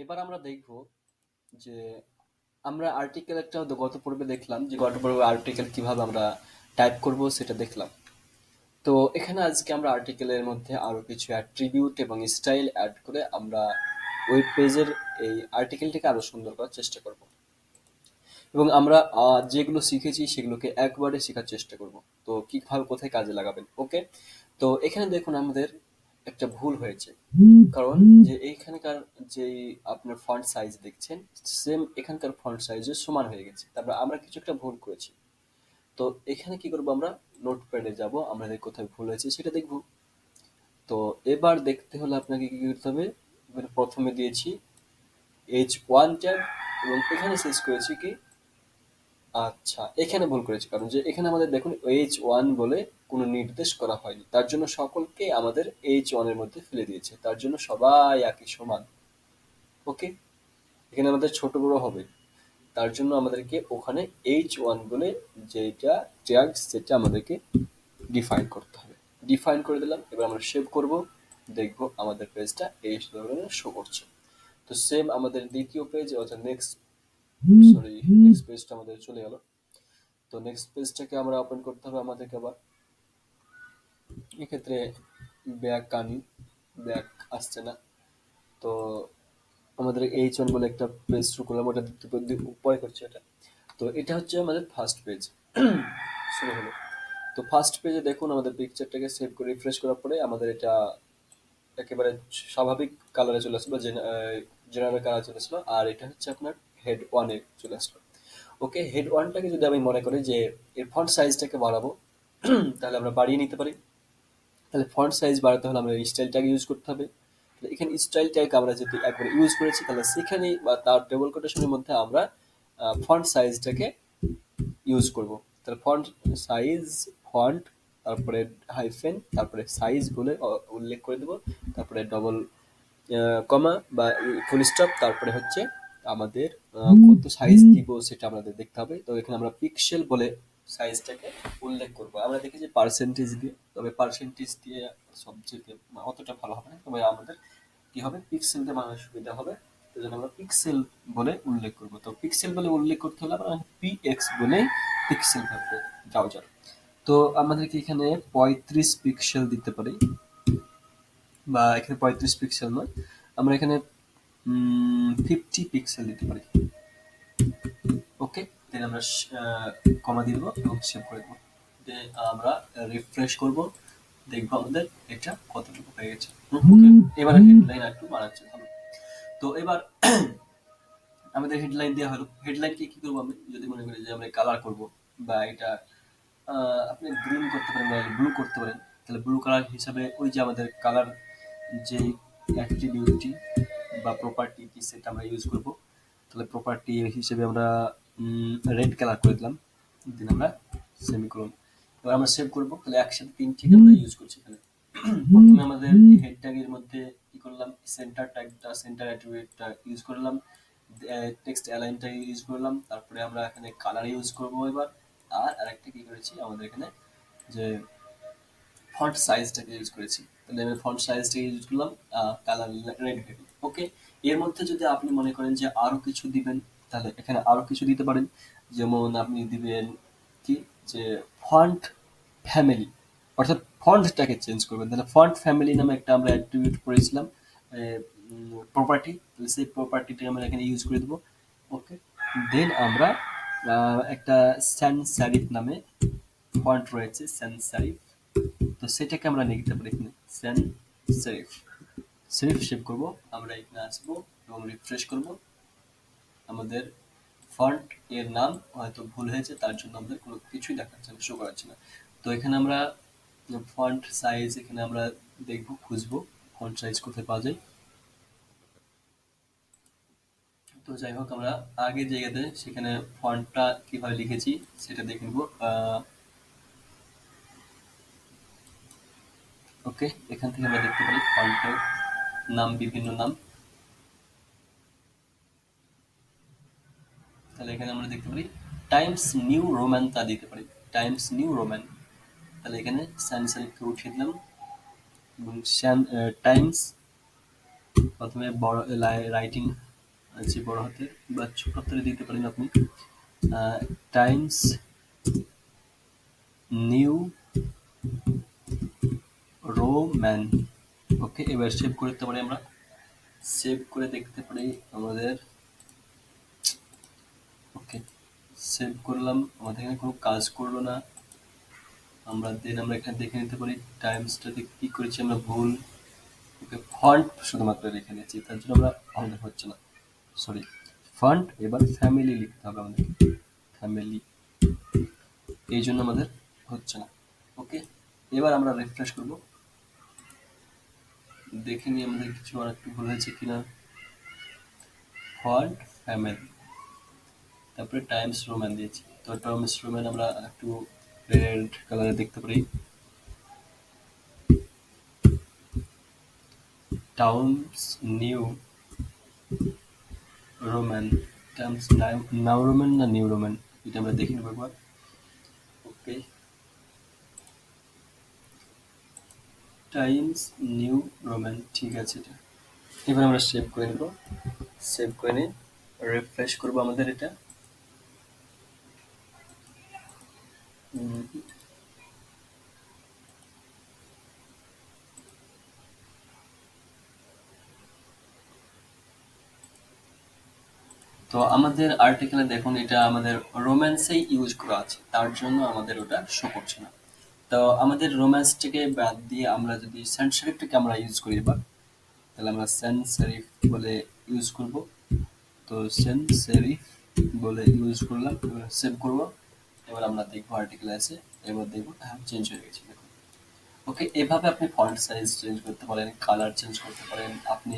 এবার আমরা দেখব যে আমরা আর্টিকেল একটা গত পর্বে দেখলাম যে গত পর্বে আর্টিকেল কিভাবে আমরা টাইপ করব সেটা দেখলাম। তো এখানে আজকে আমরা আর্টিকেলের মধ্যে আরো কিছু অ্যাট্রিবিউট এবং স্টাইল অ্যাড করে আমরা ওয়েব পেজের এই আর্টিকেলটিকে আরো সুন্দর করার চেষ্টা করব এবং আমরা যেগুলো শিখেছি সেগুলোকে একবারে শেখার চেষ্টা করব। তো কিভাবে কোথায় কাজে লাগাবেন, ওকে? তো এখানে দেখুন আমাদের একটা ভুল হয়েছে, কারণ যে এইখানকার যে আপনার ফন্ট সাইজ দেখছেন সেম এখানকার ফন্ট সাইজের সমান হয়ে গেছে, তারপর আমরা কিছু একটা ভুল করেছি। তো এখানে কি করব, আমরা নোটপ্যাডে যাব, আমাদের কোথায় ভুল হয়েছে সেটা দেখব। তো এবার দেখতে হলে আপনাকে কি করতে হবে, এবার প্রথমে দিয়েছি H1 ট্যাব এবং এখানে শেষ করেছি কি, আচ্ছা এখানে ভুল করেছি, কারণ যে এখানে আমাদের দেখুন H1 বলে কোনো নির্দেশ করা হয়নি, তার জন্য সকলকে আমাদের H1 এর মধ্যে ফেলে দিয়েছে, তার জন্য সবাই একই সমান। ওকে, এখানে আমাদের ছোট বড় হবে, তার জন্য আমাদেরকে ওখানে H1 বলে যেটা ট্যাগ সেটা আমাদেরকে ডিফাইন করতে হবে। ডিফাইন করে দিলাম, এবার আমরা সেভ করব, দেখব আমাদের পেজটা এই ধরনের শো করছে। তো সেম আমাদের দ্বিতীয় পেজ অর্থাৎ নেক্সট পেজটা আমাদের চলে গেল। তো নেক্সট পেজটাকে আমরা ওপেন করতে হবে আমাদেরকে আবার। এক্ষেত্রে ব্যাক আনি, ব্যাক আসছে না। তো আমাদের H1 বলে একটা পেজ শুরু করলাম, ওটা পরে করছি এটা। তো এটা হচ্ছে আমাদের ফার্স্ট পেজ শুরু হলো। তো ফার্স্ট পেজে দেখুন আমাদের পিকচারটাকে সেভ করে রিফ্রেশ করার পরে আমাদের এটা একেবারে স্বাভাবিক কালারে চলে আসলো, জেনারেল কালার চলে আসলো, আর এটা হচ্ছে আপনার হেড ওয়ানে চলে আসলো। ওকে, হেড ওয়ানটাকে যদি আমি মনে করি যে এর ফন্ট সাইজটাকে বাড়াবো তাহলে আমরা বাড়িয়ে নিতে পারি। তাহলে ফন্ট সাইজ বাড়াতে হলে আমরা স্টাইল ট্যাগ ইউজ করতে হবে। তাহলে এখানে স্টাইল ট্যাগ আমরা যদি একবার ইউজ করেছি তাহলে সেখানে বা তার টেবল কোটেশনের মধ্যে আমরা ফন্ট সাইজটাকে ইউজ করব। তাহলে ফন্ট সাইজ, ফন্ট, তারপরে হাইফেন, তারপরে সাইজ বলে উল্লেখ করে দেবো, তারপরে ডবল কমা বা ফুল স্টপ, তারপরে হচ্ছে আমাদের কত সাইজ দিব সেটা আমাদের দেখতে হবে। তো এখানে আমরা পিক্সেল বলে সাইজটাকে উল্লেখ করব। আমরা দেখি যে পার্সেন্টেজ দিয়ে, তবে পার্সেন্টেজ দিয়ে সবচেয়ে অতটা ভালো হবে না, তবে আমাদের কি হবে, পিক্সেল দিয়ে বানানোর সুবিধা হবে। তো জন্য আমরা পিক্সেল বলে উল্লেখ করব। তো পিক্সেল বলে উল্লেখ করতে হলে আমরা পিএক্স বলে পিক্সেল থাকবে ব্রাউজার। তো আমাদেরকে এখানে 35 পিক্সেল দিতে পারি, বা এখানে 35 পিক্সেল নয়, আমরা এখানে 50 পিক্সেল দিতে পারি। ওকে, দেন আমরা কমা দিয়ে দেবো এবং সেভ করে দেবো। দেন আমরা রিফ্রেশ করব, দেখবো আমাদের এটা কতটুকু হয়ে গেছে। ওকে, এবার হেডলাইন একটু বাড়াচ্ছে ভালো। তো এবার আমাদের হেডলাইন দেওয়া হলো। হেডলাইনকে কি করবো, আমি যদি মনে করি যে আমরা কালার করব, বা এটা আপনি গ্রিন করতে পারেন বা ব্লু করতে পারেন, তাহলে ব্লু কালার হিসাবে ওই যে আমাদের কালার যে অ্যাট্রিবিউটটি বা প্রপার্টি সেটা আমরা ইউজ করব। তাহলে প্রপার্টি হিসেবে আমরা রেড কালার করে দিলাম, দেন আমরা সেমিকোলন। এবার আমরা সেভ করব। তাহলে একসাথে তিনটি আমরা ইউজ করছি এখানে। প্রথমে আমাদের হেড ট্যাগের মধ্যে কি করলাম, সেন্টার ট্যাগটা, সেন্টার অ্যাট্রিবিউটটা ইউজ করলাম, টেক্সট অ্যালাইনটা ইউজ করলাম, তারপরে আমরা এখানে কালার ইউজ করব এবার। আর আরেকটা কি করেছি, আমাদের এখানে যে ফন্ট সাইজটাকে ইউজ করেছি, তাহলে আমি ফন্ট সাইজটাকে ইউজ করলাম কালার রেড হেভি। ওকে, এর মধ্যে যদি আপনি মনে করেন যে আরো কিছু দিবেন তাহলে এখানে আরো কিছু দিতে পারেন। যেমন আপনি দিবেন কি, যে ফন্ট ফ্যামিলি, অর্থাৎ ফন্টটাকে চেঞ্জ করবেন। তাহলে ফন্ট ফ্যামিলি নামে একটা আমরা অ্যাট্রিবিউট করেছিলাম প্রপার্টি, তাহলে সেই প্রপার্টিটা আমরা এখানে ইউজ করে দেবো। ওকে, দেন আমরা একটা স্যান স্যারিফ নামে ফন্ট রয়েছে, স্যান স্যারিফ, তো সেটাকে আমরা লিখতে পারি এখানে স্যান সেরিফ। সেরিফ সেভ করব, আমরা এখানে আসবো এবং রিফ্রেশ করব। আমাদের ফন্ট এর নাম হয়তো ভুল হয়েছে, তার জন্য আমাদের কোনো কিছুই দেখাচ্ছে না, শো করাচ্ছে না। তো এখানে আমরা ফন্ট সাইজ, এখানে আমরা দেখবো, খুঁজবো ফন্ট সাইজ কোথায় পাওয়া যায়। তো যাই হোক, আমরা আগের জায়গাতে সেখানে ফন্টটা কিভাবে লিখেছি সেটা দেখে নেবো। ওকে, এখান থেকে আমরা দেখতে পারি ফন্টের নাম, বিভিন্ন নাম। তাহলে এখানে আমরা দেখতে পারি টাইমস নিউ রোমান, তা দিতে পারি টাইমস নিউ রোমান। তাহলে এখানে সান সারিফকে উঠিয়ে দিলাম এবং টাইমস প্রথমে বড় রাইটিং যে বড় হাতের বা ছোট হাতের দিতে পারেন আপনি। Times new Roman. ওকে, এবার সেভ করতে পারি আমরা। সেভ করে দেখতে পারি আমাদের। ওকে, সেভ করলাম, আমাদের এখানে কোনো কাজ করলো না। আমরা এখানে দেখে নিতে পারি টাইমসটাতে কি করেছি আমরা ভুল। ওকে, ফন্ট শুধুমাত্র রেখে নিয়েছি, তার জন্য আমাদের হচ্ছে না। সরি, ফন্ট এবার ফ্যামিলি লিখতে হবে আমাদের। ফ্যামিলি, এই জন্য আমাদের হচ্ছে না। ওকে, এবার আমরা রিফ্রেশ করব, দেখে নিই আমাদের কিছু আর একটু ভুল হয়েছে কিনা। ফন্ট ফ্যামিলি, তারপরে টাইমস রোমান দিয়েছি। তো টাইমস রোমান আমরা একটু রেড কালারে দেখতে পারি। টাউন্স নিউ রোমান, টাইমস নাও রোমান না নিউ রোমান, এটা আমরা দেখে নেবো একবার। ওকে, টাইমস নিউ রোমান, ঠিক আছে এটা। এবার আমরা সেভ করে নেব, সেভ করে নিয়ে রিফ্রেশ করবো আমাদের এটা। উম, তো আমাদের আর্টিকেলে দেখুন এটা আমাদের রোম্যান্সেই ইউজ করা আছে, তার জন্য আমাদের ওটা শো করছে না। তো আমাদের রোম্যান্সটাকে বাদ দিয়ে আমরা যদি সেন্ট সেরিফটাকে আমরা ইউজ করি এবার, তাহলে আমরা সেন্ট সেরিফ বলে ইউজ করব। তো সেন্ট সেরিফ বলে ইউজ করলাম, এবার সেভ করব। এবার আমরা দেখবো আর্টিকেল আছে, এবার দেখবো হ্যাঁ চেঞ্জ হয়ে গেছে, দেখুন। ওকে, এভাবে আপনি ফন্ট সাইজ চেঞ্জ করতে পারেন, কালার চেঞ্জ করতে পারেন। আপনি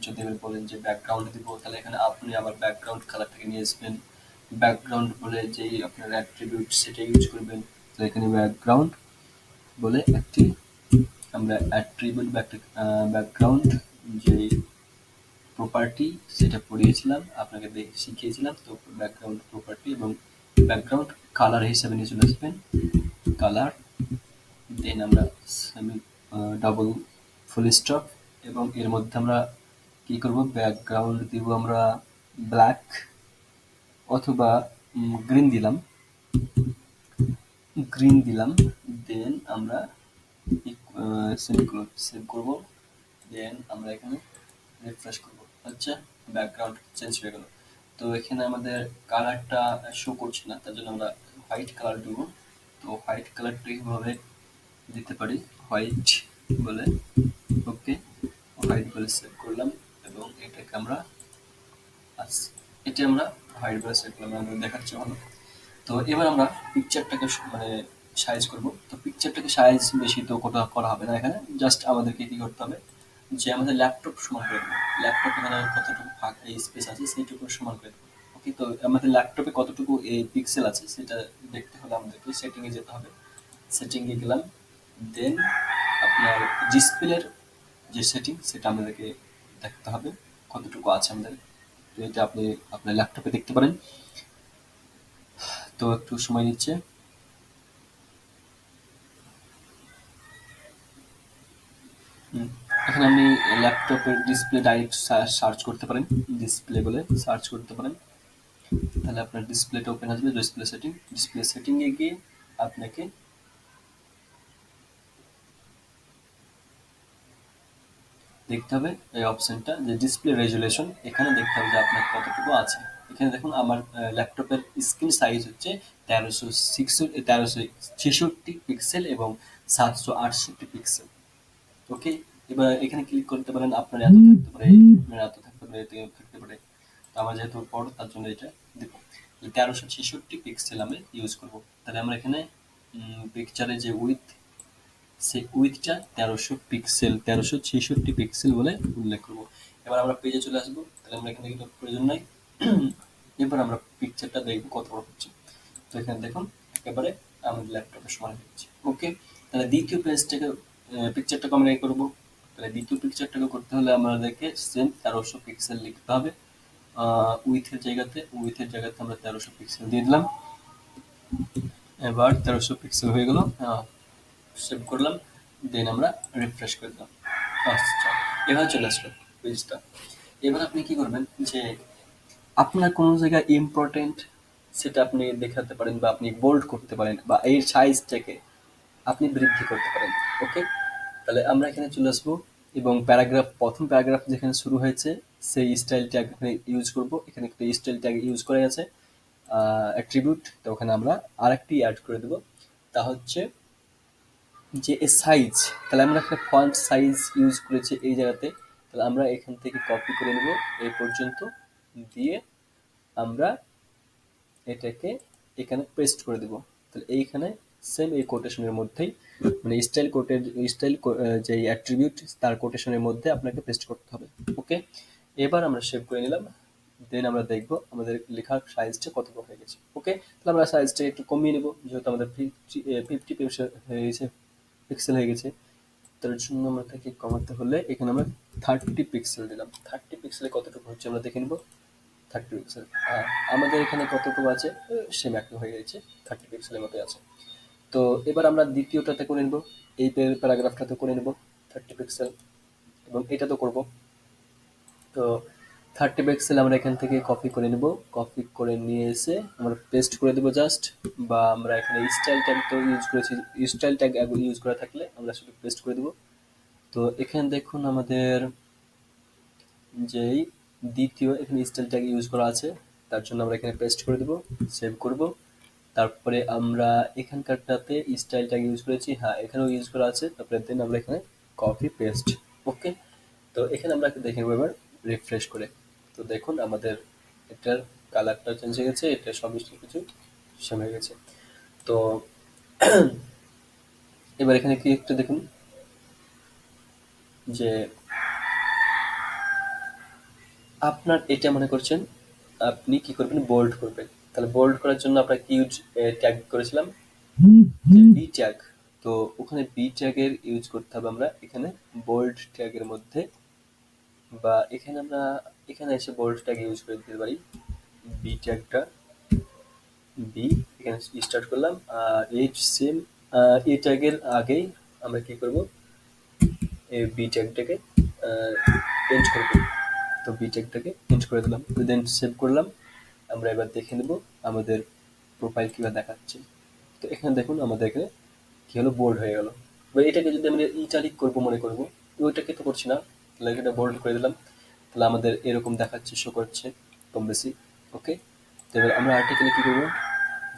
যদি এবার বলেন যে ব্যাকগ্রাউন্ড দিব, তাহলে এখানে আপনি আবার ব্যাকগ্রাউন্ড কালারটাকে নিয়ে আসবেন। ব্যাকগ্রাউন্ড বলে যেই আপনার অ্যাট্রিবিউট সেটা ইউজ করবেন। তো এখানে ব্যাকগ্রাউন্ড বলে একটি আমরা অ্যাট্রিবিউট ব্যাকগ্রাউন্ড যে প্রপার্টি সেটা পড়িয়েছিলাম, আপনাকে শিখিয়েছিলাম। তো ব্যাকগ্রাউন্ড প্রপার্টি এবং ব্যাকগ্রাউন্ড কালার হিসাবে নিয়ে চলে আসবেন। কালার, দেন আমরা সেমি ডাবল ফুল স্টপ, এবং এর মধ্যে আমরা কি করব, ব্যাকগ্রাউন্ড দিব আমরা ব্ল্যাক অথবা গ্রিন দিলাম, গ্রিন দিলাম। দেন আমরা সেমিকোলন সেভ করব। দেন আমরা এখানে রিফ্রেশ করব। আচ্ছা, ব্যাকগ্রাউন্ড চেঞ্জ হয়ে গেল। তো এখানে আমাদের কালারটা শো করছে না, তার জন্য আমরা হোয়াইট কালার দেব। তো হোয়াইট কালারটা এইভাবে দিতে পারি, হোয়াইট বলে। ওকে, হোয়াইট বলে সেভ করলাম, এবং এটাকে আমরা এটা আমরা হোয়াইট বলে সেভ করলাম, আমরা দেখাচ্ছি ভালো। তো এবার আমরা পিকচারটাকে মানে সাইজ করব। তো পিকচারটাকে সাইজ বেশি তো করা হবে না এখানে, জাস্ট আমাদেরকে কি করতে হবে, যে আমাদের ল্যাপটপ সমান করে দেবো। ল্যাপটপ এখানে কতটুকু ফাঁকা স্পেস আছে সেইটুকু সমান করে দেবো। ওকে, তো আমাদের ল্যাপটপে কতটুকু পিক্সেল আছে সেটা দেখতে হলে আমাদেরকে সেটিংয়ে যেতে হবে। সেটিংয়ে গেলাম, দেন আপনার ডিসপ্লের যে সেটিং সেটা আমাদেরকে দেখতে হবে কতটুকু আছে আমাদের। তো এটা আপনি আপনার ল্যাপটপে দেখতে পারেন। তো একটু সময় নিচ্ছে। এখানে আপনি ল্যাপটপের ডিসপ্লে ডাইরেক্ট সার্চ করতে পারেন, ডিসপ্লে বলে সার্চ করতে পারেন। তাহলে আপনার ডিসপ্লেটা ওপেন আসবে, ডিসপ্লে সেটিংয়ে গিয়ে আপনাকে দেখতে হবে এই অপশনটা যে ডিসপ্লে রেজুলেশন, এখানে দেখতে হবে যে আপনার কতটুকু আছে। এখানে দেখুন আমার ল্যাপটপের স্ক্রিন সাইজ হচ্ছে 1366 পিক্সেল এবং 768 পিক্সেল। ওকে, এবার এখানে ক্লিক করতে পারেন, আপনার এত থাকতে পারে, আপনার এত থাকতে পারে, এত থাকতে পারে। তো আমার যেহেতু বড় তার জন্য এটা দেবো। 1366 পিক্সেল আমি ইউজ করব। তাহলে আমরা এখানে পিকচারে যে উইথ, সেই উইথটা 1300 পিক্সেল, 1366 পিক্সেল বলে উল্লেখ করব। এবার আমরা পেজে চলে আসবো, তাহলে আমরা এখানে কিন্তু প্রয়োজন নাই। এবার আমরা পিকচারটা দেখবো কত বড় হচ্ছে। তো এখানে দেখুন একেবারে আমাদের ল্যাপটপের সমান হচ্ছে। ওকে, তাহলে দ্বিতীয় পেজটাকে পিকচারটাকে আমরা করবো। তাহলে দ্বিতীয় পিকচারটাকে করতে হলে আমাদেরকে সেম 1300 পিক্সেল লিখতে হবে। উইথের জায়গাতে আমরা 1300 পিক্সেল দিয়ে দিলাম। এবার 1300 পিক্সেল হয়ে গেল, সেভ করলাম। দেন আমরা রিফ্রেশ করলাম। আচ্ছা, এবার চলে আসলো পেজটা। এবার আপনি কি করবেন, যে আপনার কোনো জায়গায় ইম্পর্টেন্ট সেটা আপনি দেখাতে পারেন বা আপনি বোল্ড করতে পারেন বা এর সাইজটাকে আপনি বৃদ্ধি করতে পারেন। ওকে, তাহলে আমরা এখানে চলে আসবো এবং প্যারাগ্রাফ, প্রথম প্যারাগ্রাফ যেখানে শুরু হয়েছে সেই স্টাইল ট্যাগ এখানে ইউজ করব। এখানে একটা স্টাইল ট্যাগ ইউজ করা আছে অ্যাট্রিবিউট, তো ওখানে আমরা আরেকটি অ্যাড করে দেবো। তা হচ্ছে যে সাইজ, তাহলে আমরা একটা ফন্ট সাইজ ইউজ করেছি এই জায়গাতে, তাহলে আমরা এখান থেকে কপি করে নেব এই পর্যন্ত, দিয়ে আমরা এটাকে এখানে পেস্ট করে দেব। তাহলে এইখানে সেম এই কোটেশনের মধ্যেই, মানে স্টাইল কোটের স্টাইল যে অ্যাট্রিবিউট তার কোটেশনের মধ্যে আপনাকে পেস্ট করতে হবে। ওকে, এবার আমরা সেভ করে নিলাম। দেন আমরা দেখবো আমাদের লেখার সাইজটা কতটুকু হয়ে গেছে। ওকে, তাহলে আমরা সাইজটা একটু কমিয়ে নেব, যেহেতু আমাদের 50 পিক্সেল হয়ে গেছে, তার জন্য আমরা তাকে কমাতে হলে এখানে আমরা 30 পিক্সেল দিলাম। 30 পিক্সেলে কতটুকু হচ্ছে আমরা দেখে নিব। 30 পিক্সেল, আমাদের এখানে কতটুকু আছে, সেম একই হয়ে গেছে, 30 পিক্সেলের মতো আছে। তো এবার আমরা দ্বিতীয়টাতে করে নেব, এই প্যারাগ্রাফটাতে করে নেব 30 পিক্সেল, এবং এটা তো করব। তো 30 পিক্সেল আমরা এখান থেকে কপি করে নেব, কপি করে নিয়ে এসে আমরা পেস্ট করে দেবো জাস্ট, বা আমরা এখানে স্টাইল ট্যাগ তো ইউজ করেছি, স্টাইল ট্যাগ ইউজ করা থাকলে আমরা শুধু পেস্ট করে দেবো। তো এখানে দেখুন আমাদের যেই দ্বিতীয় এখানে স্টাইল ট্যাগ ইউজ করা আছে, তার জন্য আমরা এখানে পেস্ট করে দেবো, সেভ করব। তারপরে আমরা এখানকারটাতে স্টাইল ট্যাগ ইউজ করেছি, হ্যাঁ এখানেও ইউজ করা আছে, তারপরে দেন আমরা এখানে কপি পেস্ট। ওকে, তো এখানে আমরা দেখে নেবো এবার রিফ্রেশ করে। তো দেখুন আমাদের এটার কালারটা চেঞ্জ হয়ে গেছে, এটা সমস্ত কিছু সেম হয়ে গেছে। তো এবার এখানে কি একটু দেখুন যে আপনার এটা মনে করছেন আপনি কি করবেন, বোল্ড করবেন। তাহলে বোল্ড করার জন্য আমরা কি ইউজ ট্যাগ করেছিলাম, যে বি ট্যাগ। তো ওখানে বি ট্যাগের ইউজ করতে হবে আমরা এখানে বোল্ড ট্যাগের মধ্যে, বা এখানে আমরা এখানে এসে বোল্ড ট্যাগ ইউজ করে দিতে পারি। বি ট্যাগটা, বি এখানে স্টার্ট করলাম, আর এইচ সেম, এই ট্যাগের আগেই আমরা কি করব, এই বি ট্যাগটাকে চেঞ্জ করব। তো বি ট্যাগটাকে চেঞ্জ করে দিলাম, দেন সেভ করলাম। আমরা এবার দেখে নেব আমাদের প্রোফাইল কিভাবে দেখাচ্ছে। তো এখানে দেখুন আমাদের এখানে কি হলো, বোল্ড হয়ে গেল। এবার এটাকে যদি আমরা ইটালিক করবো মনে করবো, তো ওইটাকে তো করছি না, তাহলে এটা বোল্ড করে দিলাম। তাহলে আমাদের এরকম দেখাচ্ছে, শো করছে কম বেশি। ওকে, তো এবার আমরা আর্টিকেলে কি করবো,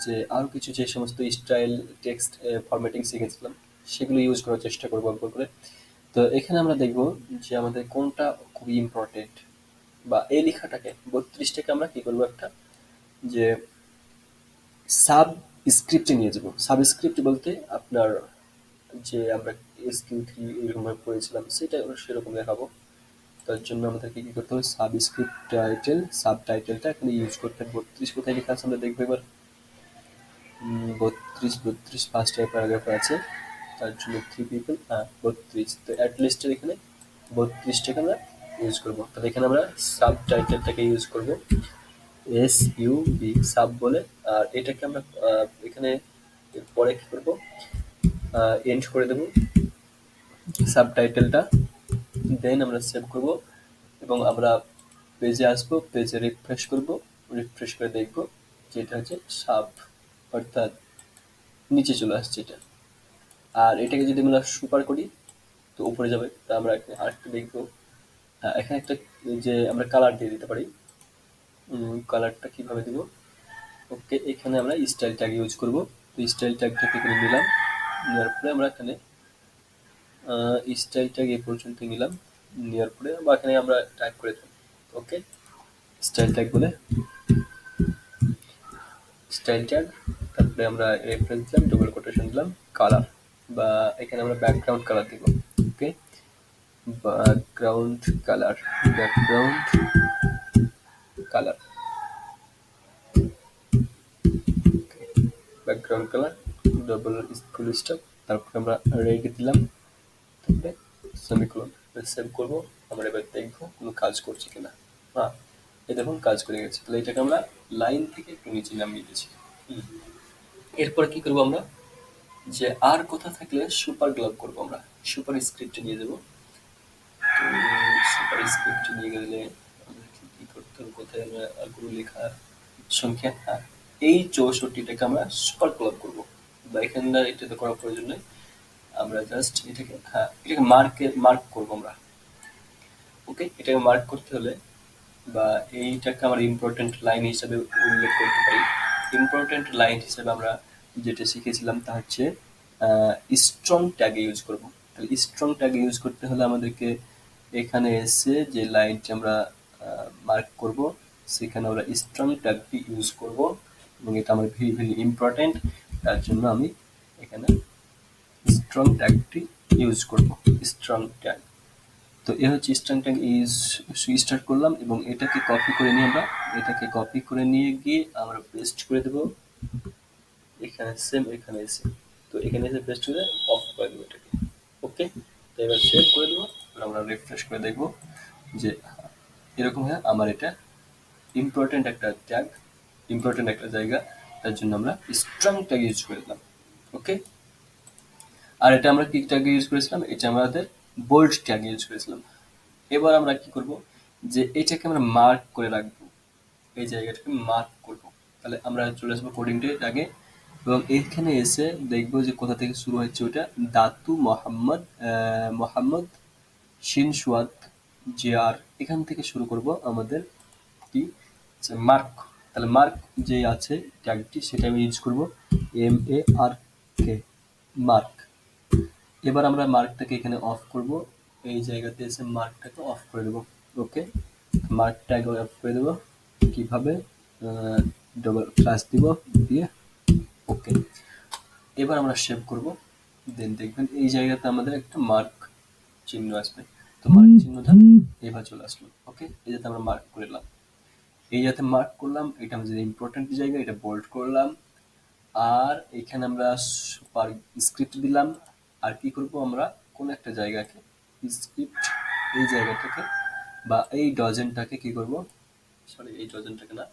যে আরো কিছু যে সমস্ত স্টাইল টেক্সট ফরম্যাটিং শিখেছিলাম সেগুলো ইউজ করার চেষ্টা করবো অল্প করে। তো এখানে আমরা দেখবো যে আমাদের কোনটা খুবই ইম্পর্টেন্ট, বা এই লেখাটাকে 32টাকে আমরা কি করবো, একটা যে সাব স্ক্রিপ্টে নিয়ে যাবো। সাব স্ক্রিপ্ট বলতে আপনার যে আমরা SQ3 এরকম ভাবে পড়েছিলাম সেটা সেরকম দেখাবো। তার জন্য আমাদেরকে কি করতে হবে, সাব স্ক্রিপ্ট টাইটেল, সাব টাইটেলটা এখানে ইউজ করতে হবে। 32 কোথায় লেখা আছে আমরা দেখবো এবার। 32 ফার্স্ট প্যারাগ্রাফ আছে, তার জন্য 3 পিপল, হ্যাঁ 32, তো অ্যাটলিস্টের এখানে 32টাকে আমরা ইউজ করবো। তাহলে এখানে আমরা সাব টাইটেলটাকে ইউজ করবো, SUB সাব বলে। আর এটাকে আমরা এখানে পরে কি করবো, এন্ড করে দেবো সাবটাইটেলটা। দেন আমরা সেভ করব এবং আমরা পেজে আসবো, পেজে রিফ্রেশ করব, রিফ্রেশ করে দেখব যে এটা হচ্ছে সাব, অর্থাৎ নিচে চলে আসছে এটা। আর এটাকে যদি আমরা সুপার করি তো উপরে যাবে। তা আমরা এখানে আরেকটু দেখবো, হ্যাঁ এখানে একটা যে আমরা কালার দিয়ে দিতে পারি। কালারটা কিভাবে দিব, ওকে এখানে আমরা স্টাইল ট্যাগ ইউজ করব। তো স্টাইল ট্যাগটাকে এখানে নিলাম, নেওয়ার পরে আমরা এখানে স্টাইল ট্যাগ এই পর্যন্ত নিলাম, নেওয়ার পরে বা এখানে আমরা টাইপ করে দিলাম ওকে স্টাইল ট্যাগ বলে, স্টাইল ট্যাগ। তারপরে আমরা রেফারেন্স দিলাম, ডবল কোটেশন দিলাম, কালার, বা এখানে আমরা ব্যাকগ্রাউন্ড কালার দিব। Okay, background colour, background colour, background colour, double full stop, তারপরে আমরা রেড দিলাম, তারপরে সেমিকোলন, সেভ করবো। আমরা এবার দেখবো কোনো কাজ করছে কিনা। হ্যাঁ, এই দেখুন কাজ করে গেছে। তাহলে এটাকে আমরা লাইন থেকে একটু নিচে নামিয়ে দিয়েছি। এরপর কি করবো আমরা, যে আর কথা থাকলে সুপার গ্লাব করবো, আমরা সুপার স্ক্রিপ্টে নিয়ে যাবো। তো সুপার স্ক্রিপ্টে নিয়ে গেলে আমাদের কি করতে হবে, কোথায় আমরা কোনো লেখা সংখ্যা, হ্যাঁ, এই 64টাকে আমরা সুপার ক্লব করব, বা এখানে এটাতে করার প্রয়োজন নেই, আমরা জাস্ট এটাকে, হ্যাঁ, এটাকে মার্ক করবো আমরা। ওকে, এটাকে মার্ক করতে হলে বা এইটাকে আমরা ইম্পর্টেন্ট লাইন হিসেবে উল্লেখ করতে পারি। ইম্পর্টেন্ট লাইন হিসেবে আমরা যেটা শিখেছিলাম তা হচ্ছে স্ট্রং ট্যাগ ইউজ করব। তাহলে স্ট্রং ট্যাগ ইউজ করতে হলে আমাদেরকে এখানে এসে যে লাইনটি আমরা মার্ক করব সেখানে আমরা স্ট্রং ট্যাগটি ইউজ করব, এবং এটা আমার ভেরি ভেরি ইম্পর্টেন্ট। তার জন্য আমি এখানে স্ট্রং ট্যাগটি ইউজ করব, স্ট্রং ট্যাগ। তো এ হচ্ছে স্ট্রং ট্যাগ স্টার্ট করলাম, এবং এটাকে কপি করে নিয়ে গিয়ে আমরা পেস্ট করে দেবো এখানে, সেম এখানে এসে। তো এখানে এসে পেস্ট করে অফ করে দেবো এটাকে। ওকে, তো এবার সেভ করে দেবো, আমরা রিফ্রেশ করে দেখবো যে এরকম হয়। আমার এটা ইম্পর্টেন্ট একটা ট্যাগ, ইম্পর্টেন্ট একটা জায়গা, তার জন্য আমরা স্ট্রং ট্যাগ ইউজ করে দিলাম। ওকে, আর এটা আমরা কি ট্যাগ ইউজ করেছিলাম? এটা আমাদের বোল্ড ট্যাগ ইউজ করেছিলাম। এবার আমরা কি করব, যে এটাকে আমরা মার্ক করে রাখবো, এই জায়গাটাকে মার্ক করব। তাহলে আমরা চলে আসবো কোডিংটা আগে, এবং এখানে এসে দেখবো যে কোথা থেকে শুরু হচ্ছে ওটা, দাতু মোহাম্মদ শিন সুয়াদ জিয়ার, এখান থেকে শুরু করব আমাদের কি মার্ক। তাহলে মার্ক যে আছে ট্যাগটি সেটা আমি ইউজ করব, MARK, মার্ক। এবার আমরা মার্কটাকে এখানে অফ করব, এই জায়গাতে এসে মার্কটাকে অফ করে দেবো। ওকে, মার্কটাকে অফ করে দেবো কিভাবে, ডবল ক্লাস দিব দিয়ে। ওকে, এবার আমরা সেভ করব, দেন দেখবেন এই জায়গাতে আমাদের একটা মার্ক চিহ্ন আসবে। তো মার্ক চিহ্নটা এবার চলে আসলো। ওকে, এই যাতে আমরা মার্ক করলাম, এই যাতে মার্ক করলাম, এটা আমাদের ইম্পর্টেন্ট জায়গা, এটা বোল্ড করলাম। আর এখানে আমরা সুপার স্ক্রিপ্ট দিলাম। আর কি করব, আমরা কোন একটা জায়গাকে স্ক্রিপ্ট, এই জায়গাটাকে বা এই ডজেনটাকে কি করব, সরি এই ডজেনটাকে না,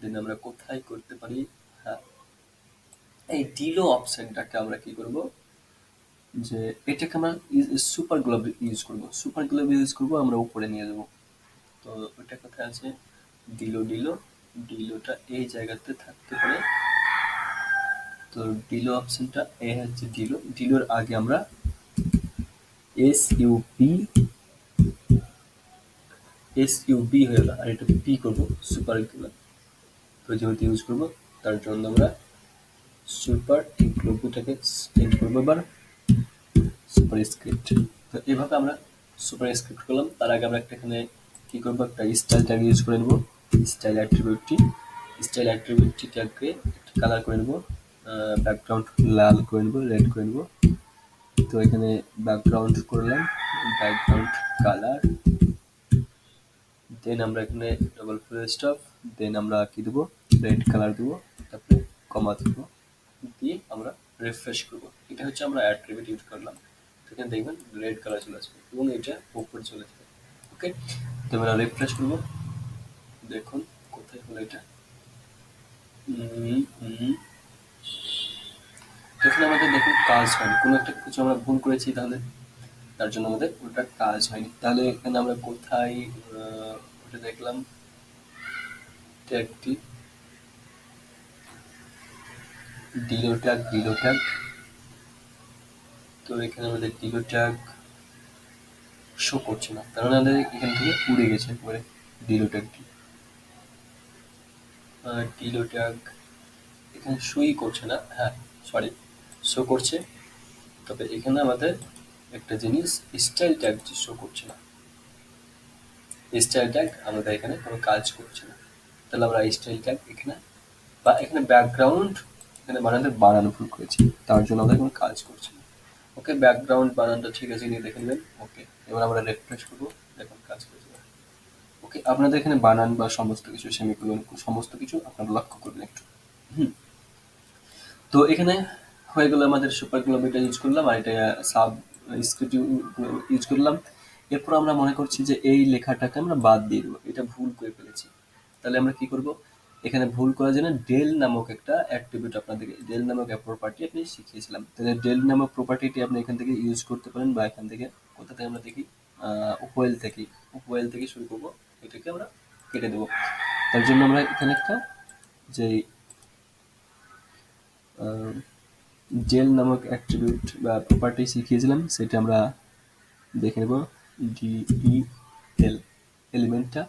দেন আমরা কোথায় করতে পারি, হ্যাঁ, এই ডিলো অপশনটাকে আমরা কি করব, যে এটাকে আমরা সুপার গ্লোব ইউজ করব, সুপার গ্লোব ইউজ করব, আমরা উপরে নিয়ে যাব। তো ওটা কোথায় আছে, ডিলোটা এই জায়গাতে থাকতে পারে। তো ডিলো অপশনটা এ হচ্ছে ডিলোর আগে আমরা এসইউবি হয়ে গেল, আর এটা পি করবো, সুপার গ্লোব। তো যেহেতু ইউজ করবো তার জন্য আমরা সুপার গ্লোবটাকে চেঞ্জ করবো এবার সুপার স্ক্রিপ্ট। তো এভাবে আমরা সুপার স্ক্রিপ্ট করলাম। তার আগে আমরা একটা এখানে কি করবো, একটা স্টাইল ট্যাগ ইউজ করে নেবো, স্টাইল অ্যাট্রিবিউটটিটাকে কালার করে নেবো, ব্যাকগ্রাউন্ড লাল করে নেবো, রেড করে নেবো। তো এখানে ব্যাকগ্রাউন্ড করলাম, ব্যাকগ্রাউন্ড কালার, দেন আমরা এখানে ডবল ফুল স্টপ, দেন আমরা কি দেবো, রেড কালার দেবো, তারপরে কমা দেবো, দিয়ে আমরা রিফ্রেশ করবো। এটা হচ্ছে আমরা অ্যাট্রিবিউট ইউজ করলাম। এখানে দেখবেন রেড কালার চলে আসবে এবং এটা উপরে চলে যাবে। ওকে, তো আমরা রিফ্রেশ করবো, দেখুন কোথায় হলো এটা। এখানে আমাদের দেখুন কাজ হয়নি, কোনো একটা কিছু আমরা ভুল করেছি, তাহলে তার জন্য আমাদের ওটা কাজ হয়নি। তাহলে এখানে আমরা কোথায় ওটা দেখলাম ট্যাগটি, ডিলো ট্যাগ। তো এখানে আমাদের ডিলো ট্যাগ শো করছে না, তার মানে আমাদের এখান থেকে উড়ে গেছে একবারে ডিলো ট্যাগটি। ডিলো ট্যাগ এখানে শোই করছে না, হ্যাঁ সরি, শো করছে, তবে এখানে আমাদের একটা জিনিস স্টাইল ট্যাগটি শো করছে না। স্টাইল ট্যাগ আমাদের এখানে কোনো কাজ করছে না। তাহলে আমরা স্টাইল ট্যাগ এখানে, বা এখানে ব্যাকগ্রাউন্ড, এখানে বানানো ভুল করেছি, তার জন্য আমাদের কোনো কাজ করছে না। ওকে, ব্যাকগ্রাউন্ড বানানটা ঠিক আছে নিয়ে দেখে নেবেন। ওকে, এবার আমরা রিফ্রেশ করবো, দেখুন কাজ করেছে। ওকে, আপনাদের এখানে বানান বা সমস্ত কিছু সেমিকোলন সমস্ত কিছু আপনারা লক্ষ্য করবেন একটু। তো এখানে হয়ে গেল আমাদের সুপার গ্লোব, এটা ইউজ করলাম, আর এটা সাব স্ক্রিপ্ট ইউজ করলাম। এরপর আমরা মনে করছি যে এই লেখাটাকে আমরা বাদ দিয়ে দেবো, এটা ভুল করে ফেলেছি। তাহলে আমরা কি করব, এখানে ভুল করার জন্য ডেল নামক একটা অ্যাট্রিবিউট, আপনাদেরকে ডেল নামক একটা প্রপার্টি আপনি শিখিয়েছিলাম। তাহলে ডেল নামক প্রপার্টিটি আপনি এখান থেকে ইউজ করতে পারেন, বা এখান থেকে কোথা থেকে আমরা দেখি, উপওয়েল থেকে শুরু করবো, এটাকে আমরা কেটে দেবো। তার জন্য আমরা এখানে একটা যে জেল নামক অ্যাট্রিবিউট বা প্রপার্টি শিখিয়েছিলাম সেটা আমরা দেখে নেব। DEL এলিমেন্টটা,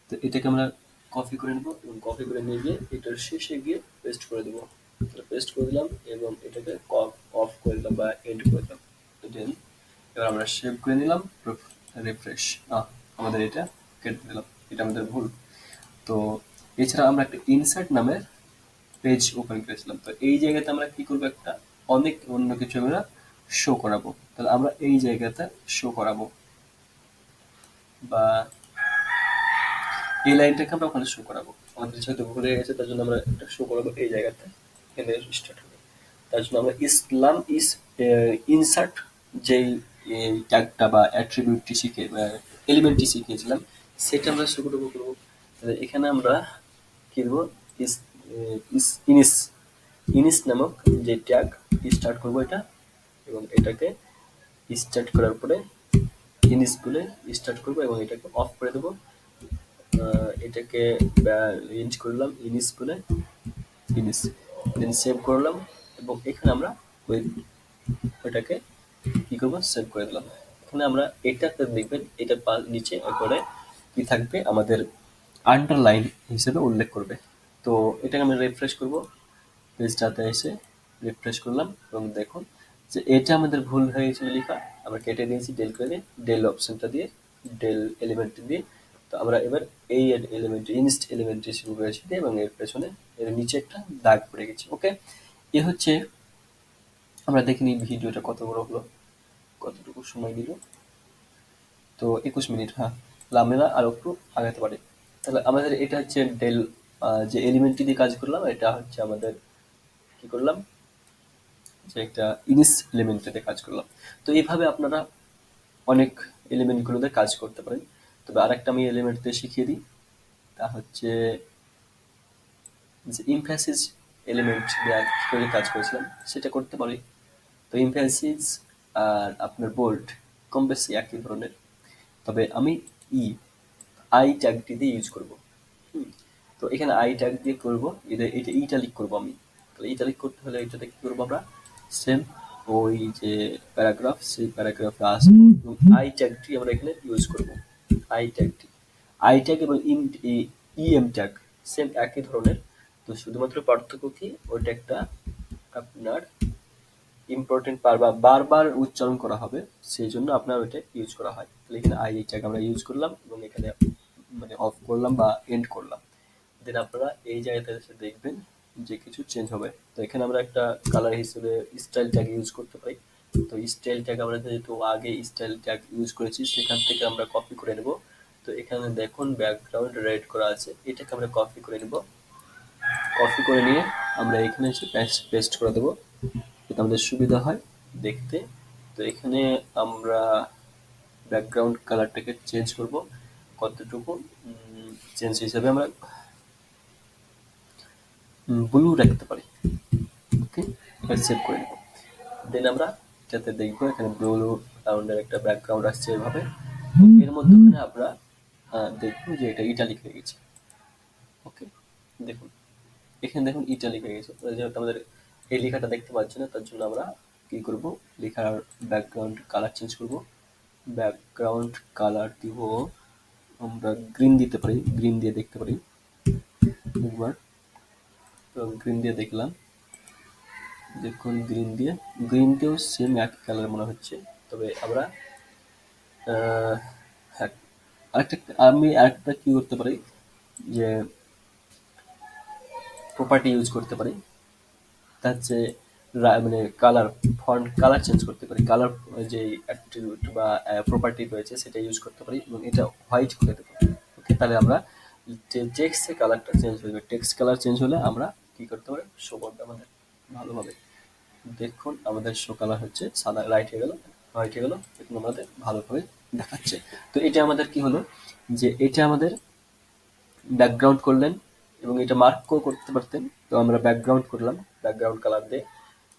তো এটাকে আমরা কপি করে নেব এবং কপি করে নিয়ে গিয়ে এটার শেষে গিয়ে পেস্ট করে দেবো। পেস্ট করে দিলাম এবং এটাকে অফ করে দিলাম বা এন্ড করে দিলাম। দেন এবার আমরা সেভ করে নিলাম, রিফ্রেশ, আমাদের এটা কেটে দিলাম, এটা আমাদের ভুল। তো এছাড়া আমরা একটা ইনসার্ট নামের পেজ ওপেন করেছিলাম, তো এই জায়গাতে আমরা কি করবো, একটা অনেক অন্য কিছু আমরা শো করাবো। তাহলে আমরা এই জায়গাতে শো করাবো বা এই লাইনটাকে আমরা ওখানে শো করাবো। আমাদের যেহেতু ভুল হয়ে গেছে তার জন্য আমরা একটা শো করাবো এই জায়গাতে, এখানে স্টার্ট হবে। তার জন্য আমরা ইসলাম ইস ইনসার্ট যেই ট্যাগটা বা অ্যাট্রিবিউটটি শিখে এলিমেন্টটি শিখিয়েছিলাম সেটা আমরা শো করবো। তাহলে এখানে আমরা কি দেবো, ইস ইস ইনিস ইনিস নামক যে ট্যাগ স্টার্ট করবো এটা, এবং এটাকে স্টার্ট করার পরে ইনিস বলে স্টার্ট করবো এবং এটাকে অফ করে দেবো। এটাকে রেঞ্জ করলাম ইনিস বলে, ইনিস, দেন সেভ করলাম এবং এখানে আমরা ওইটাকে কি করবো, সেভ করে দিলাম। এখানে আমরা এটাতে দেখবেন এটার নিচে একবারে কি থাকবে, আমাদের আন্ডারলাইন হিসেবে উল্লেখ করবে। তো এটাকে আমি রিফ্রেশ করব, পেজটাতে এসে রিফ্রেশ করলাম এবং দেখুন যে এটা আমাদের ভুল হয়ে গেছিল লেখা, আমরা কেটে দিয়েছি ডেল করে দিয়ে, ডেল অপশনটা দিয়ে, ডেল এলিমেন্ট দিয়ে। তো আমরা এবার এই এলিমেন্ট ইনস্ট এলিমেন্ট শুরু করেছি এবং এর পেছনে এর নিচে একটা দাগ পড়ে গেছে। ওকে, এ হচ্ছে, আমরা দেখিনি ভিডিওটা কত বড় হলো, কতটুকু সময় দিল। তো 21 মিনিট, হ্যাঁ, তাহলে আমরা আরো একটু আগাতে পারি। তাহলে আমাদের এটা হচ্ছে ডেল, যে এলিমেন্টটি দিয়ে কাজ করলাম এটা হচ্ছে আমাদের কি করলাম, যে একটা ইনিস এলিমেন্টে কাজ করলাম। তো এইভাবে আপনারা অনেক এলিমেন্টগুলোতে কাজ করতে পারেন। তবে আরেকটা আমি এলিমেন্ট দিয়ে শিখিয়ে দিই, তা হচ্ছে যে ইমফ্যাসিস এলিমেন্ট দিয়ে কি করে কাজ করেছিলাম সেটা করতে পারি। তো ইমফ্যাসিস আর আপনার বোল্ড কম বেশি একই ধরনের, তবে আমি ই আই ট্যাগটি দিয়ে ইউজ করবো। তো এখানে আই ট্যাগ দিয়ে করবো, এটা ইটালিক করবো আমি। তাহলে ইটালিক করতে হলে এটাতে কি করবো, আমরা সেম ওই যে প্যারাগ্রাফ, সেই প্যারাগ্রাফে আসবো এবং আই ট্যাগটি আমরা এখানে ইউজ করবো। আই ট্যাগটি, আই ট্যাগ এবং ইএম ট্যাগ সেম একই ধরনের। তো শুধুমাত্র পার্থক্য কি, ওইটা একটা আপনার ইম্পর্টেন্ট পার বা বারবার উচ্চারণ করা হবে, সেই জন্য আপনার ওইটা ইউজ করা হয়। তাহলে এখানে আই ট্যাগ আমরা ইউজ করলাম এবং এখানে মানে অফ করলাম বা এন্ড করলাম। দেন আপনারা এই জায়গাতে এসে দেখবেন যে কিছু চেঞ্জ হবে। তো এখানে আমরা একটা কালার হিসেবে স্টাইল ট্যাগ ইউজ করতে পারি। তো স্টাইল ট্যাগ আমরা যেহেতু আগে স্টাইল ট্যাগ ইউজ করেছি সেখান থেকে আমরা কপি করে নেব। তো এখানে দেখুন ব্যাকগ্রাউন্ড রেড করা আছে, এটাকে আমরা কপি করে নেব। কপি করে নিয়ে আমরা এখানে এসে পেস্ট করে দেবো, যাতে আমাদের সুবিধা হয় দেখতে। তো এখানে আমরা ব্যাকগ্রাউন্ড কালারটাকে চেঞ্জ করব কতটুকু, চেঞ্জ হিসেবে আমরা ব্লু রাখতে পারি। ওকে, এবার সেভ করে নেব। দেন আমরা যাতে দেখবো এখানে ব্লু রাউন্ডের একটা ব্যাকগ্রাউন্ড আসছে এভাবে। এর মধ্যে আমরা দেখবো যে এটা ইটালিক হয়ে গেছে। ওকে, দেখুন এখানে দেখুন ইটালিক হয়ে গেছে। যেহেতু আমাদের এই লেখাটা দেখতে পাচ্ছি না তার জন্য আমরা কি করব, লেখার ব্যাকগ্রাউন্ড কালার চেঞ্জ করব। ব্যাকগ্রাউন্ড কালার দিব আমরা গ্রিন দিতে পারি, গ্রিন দিয়ে দেখতে পারি একবার। তো গ্রিন দিয়ে দেখলাম, দেখুন গ্রিন দিয়েও সেম একই কালার মনে হচ্ছে। তবে আমরা হ্যাঁ, আমি আরেকটা কি করতে পারি, যে প্রপার্টি ইউজ করতে পারি, তা হচ্ছে মানে কালার, ফন্ট কালার চেঞ্জ করতে পারি। কালার যে অ্যাট্রিবিউট বা প্রপার্টি রয়েছে সেটা ইউজ করতে পারি এবং এটা হোয়াইট করে দেবো। ওকে, তাহলে আমরা যে টেক্সটের কালারটা চেঞ্জ হয়ে যাবে, টেক্সট কালার চেঞ্জ হলে আমরা কি করতে পারি, শো করতে আমাদের ভালোভাবে। দেখুন আমাদের শো কালার হচ্ছে সাদা, লাইট হয়ে গেল, হোয়াইট হয়ে গেল, এখন আমাদের ভালোভাবে দেখাচ্ছে। তো এটা আমাদের কি হলো, যে এটা আমাদের ব্যাকগ্রাউন্ড করলেন এবং এটা মার্ক করতে পারতেন। তো আমরা ব্যাকগ্রাউন্ড করলাম ব্যাকগ্রাউন্ড কালার দিয়ে,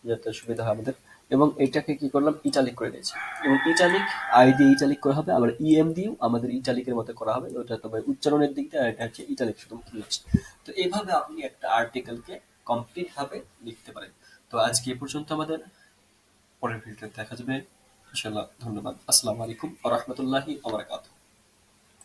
যাতে সুবিধা হয় আমাদের। এবং এটাকে কি করলাম, ইটালিক করে দিয়েছি। এবং ইটালিক, আই দিয়ে ইটালিক করা হবে, আবার ইএম দিয়েও আমাদের ইটালিকের মতো করা হবে। ওটা তবে উচ্চারণের দিক দিয়ে, আর এটা হচ্ছে ইটালিক শুধু লিখছি। তো এইভাবে আপনি একটা আর্টিকেলকে কমপ্লিট ভাবে লিখতে পারেন। তো আজকে এই পর্যন্ত আমাদের, পরের ভিডিওতে দেখা যাবে ইনশাল্লাহ। ধন্যবাদ। আসসালামু আলাইকুম ওয়া রাহমাতুল্লাহি ওয়া বারাকাতুহু।